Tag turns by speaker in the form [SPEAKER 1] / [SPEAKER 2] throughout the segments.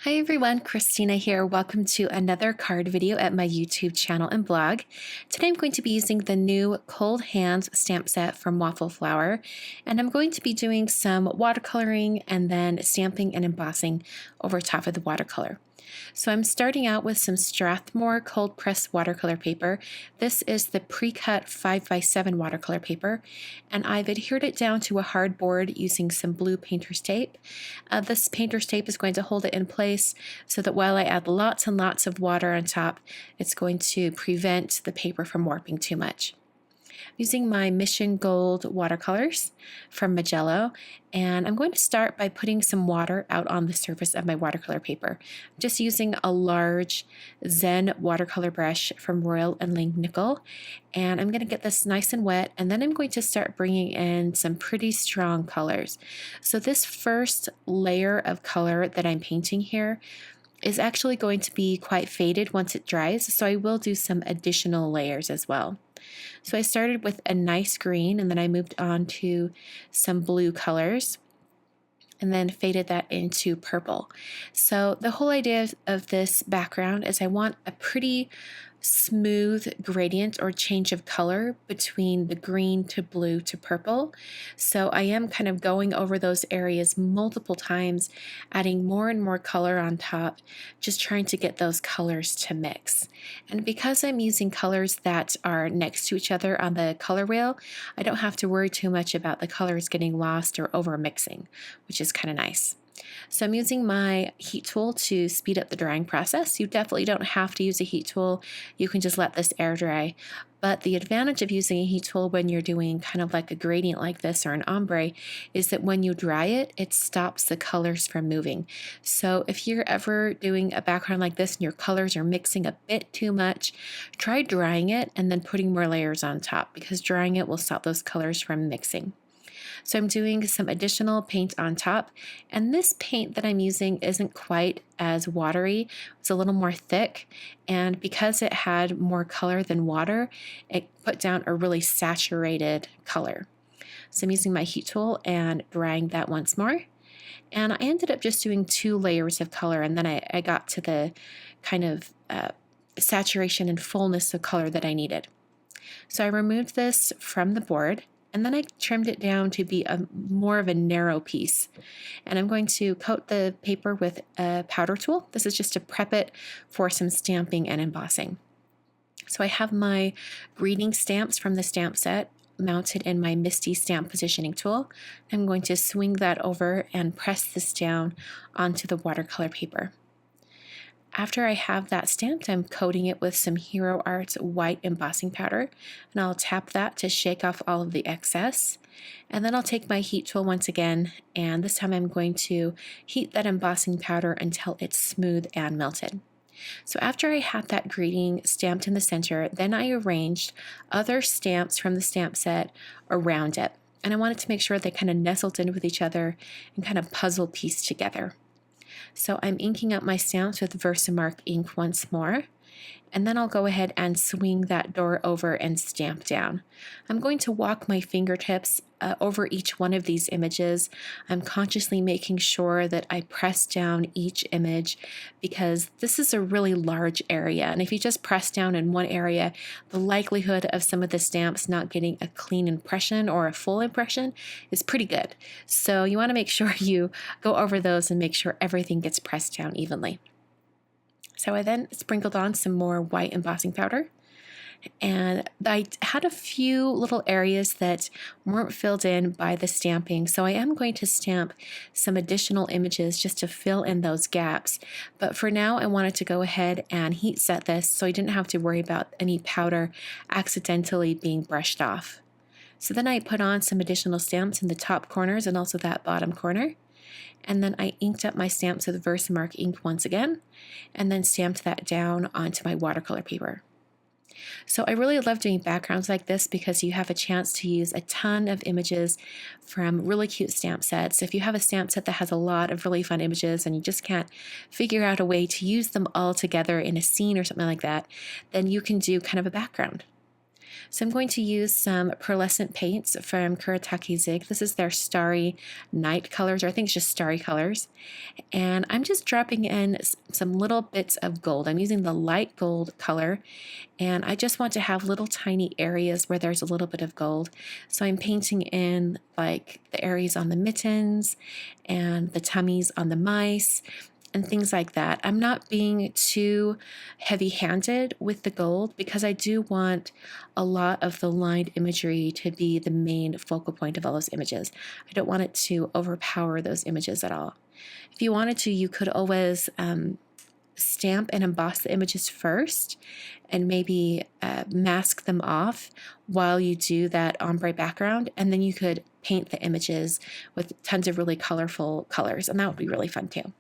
[SPEAKER 1] Hi everyone, Christina here. Welcome to another card video at my YouTube channel and blog. Today I'm going to be using the new Cold Hands stamp set from Waffle Flower, and I'm going to be doing some watercoloring and then stamping and embossing over top of the watercolor. So I'm starting out with some Strathmore cold press watercolor paper. This is the pre-cut 5x7 watercolor paper, and I've adhered it down to a hard board using some blue painter's tape. This painter's tape is going to hold it in place so that while I add lots and lots of water on top, it's going to prevent the paper from warping too much. Using my Mission Gold watercolors from Mijello, and I'm going to start by putting some water out on the surface of my watercolor paper. I'm just using a large Zen watercolor brush from Royal and Langnickel, and I'm going to get this nice and wet, and then I'm going to start bringing in some pretty strong colors. So this first layer of color that I'm painting here is actually going to be quite faded once it dries, so I will do some additional layers as well. So I started with a nice green, and then I moved on to some blue colors and then faded that into purple. So the whole idea of this background is I want a pretty smooth gradient or change of color between the green to blue to purple. So I am kind of going over those areas multiple times, adding more and more color on top, just trying to get those colors to mix. And because I'm using colors that are next to each other on the color wheel, I don't have to worry too much about the colors getting lost or over mixing, which is kind of nice. So I'm using my heat tool to speed up the drying process. You definitely don't have to use a heat tool. You can just let this air dry. But the advantage of using a heat tool when you're doing kind of like a gradient like this or an ombre is that when you dry it, it stops the colors from moving. So if you're ever doing a background like this and your colors are mixing a bit too much, try drying it and then putting more layers on top, because drying it will stop those colors from mixing. So I'm doing some additional paint on top, and this paint that I'm using isn't quite as watery. It's a little more thick, and because it had more color than water, it put down a really saturated color. So I'm using my heat tool and drying that once more. And I ended up just doing 2 layers of color, and then I got to the kind of saturation and fullness of color that I needed. So I removed this from the board, and then I trimmed it down to be more of a narrow piece. And I'm going to coat the paper with a powder tool. This is just to prep it for some stamping and embossing. So I have my greeting stamps from the stamp set mounted in my Misty stamp positioning tool. I'm going to swing that over and press this down onto the watercolor paper. After I have that stamped, I'm coating it with some Hero Arts white embossing powder, and I'll tap that to shake off all of the excess. And then I'll take my heat tool once again, and this time I'm going to heat that embossing powder until it's smooth and melted. So after I had that greeting stamped in the center, then I arranged other stamps from the stamp set around it. And I wanted to make sure they kind of nestled in with each other and kind of puzzle pieced together. So I'm inking up my stamps with VersaMark ink once more, and then I'll go ahead and swing that door over and stamp down. I'm going to walk my fingertips over each one of these images. I'm consciously making sure that I press down each image, because this is a really large area, and if you just press down in one area, the likelihood of some of the stamps not getting a clean impression or a full impression is pretty good. So you want to make sure you go over those and make sure everything gets pressed down evenly. So I then sprinkled on some more white embossing powder, and I had a few little areas that weren't filled in by the stamping, so I am going to stamp some additional images just to fill in those gaps. But for now, I wanted to go ahead and heat set this so I didn't have to worry about any powder accidentally being brushed off. So then I put on some additional stamps in the top corners and also that bottom corner. And then I inked up my stamps with VersaMark ink once again, and then stamped that down onto my watercolor paper. So I really love doing backgrounds like this because you have a chance to use a ton of images from really cute stamp sets. If you have a stamp set that has a lot of really fun images and you just can't figure out a way to use them all together in a scene or something like that, then you can do kind of a background. So I'm going to use some pearlescent paints from Kuretake Zig. This is their Starry Night colors, or I think it's just Starry colors. And I'm just dropping in some little bits of gold. I'm using the light gold color, and I just want to have little tiny areas where there's a little bit of gold. So I'm painting in like the areas on the mittens and the tummies on the mice and things like that. I'm not being too heavy-handed with the gold because I do want a lot of the lined imagery to be the main focal point of all those images. I don't want it to overpower those images at all. If you wanted to, you could always stamp and emboss the images first and maybe mask them off while you do that ombre background, and then you could paint the images with tons of really colorful colors, and that would be really fun too.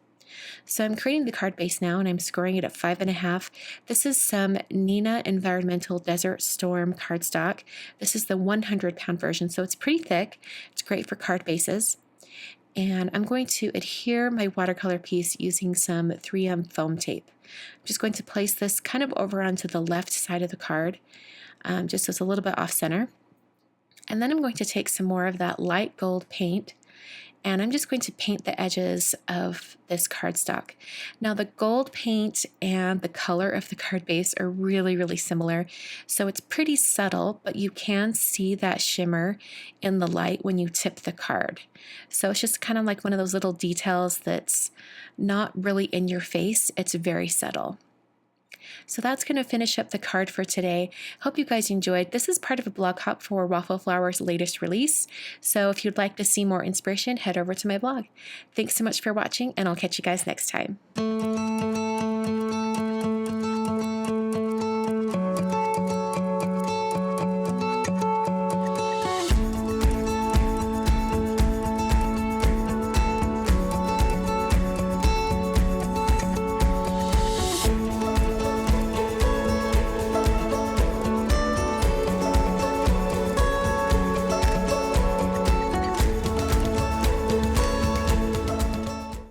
[SPEAKER 1] So I'm creating the card base now, and I'm scoring it at 5.5. This is some Nina Environmental Desert Storm cardstock. This is the 100-pound version, so it's pretty thick. It's great for card bases. And I'm going to adhere my watercolor piece using some 3M foam tape. I'm just going to place this kind of over onto the left side of the card, just so it's a little bit off center. And then I'm going to take some more of that light gold paint, and I'm just going to paint the edges of this cardstock. Now the gold paint and the color of the card base are really, really similar. So it's pretty subtle, but you can see that shimmer in the light when you tip the card. So it's just kind of like one of those little details that's not really in your face. It's very subtle. So that's going to finish up the card for today. Hope you guys enjoyed. This is part of a blog hop for Waffle Flower's latest release. So if you'd like to see more inspiration, head over to my blog. Thanks so much for watching, and I'll catch you guys next time.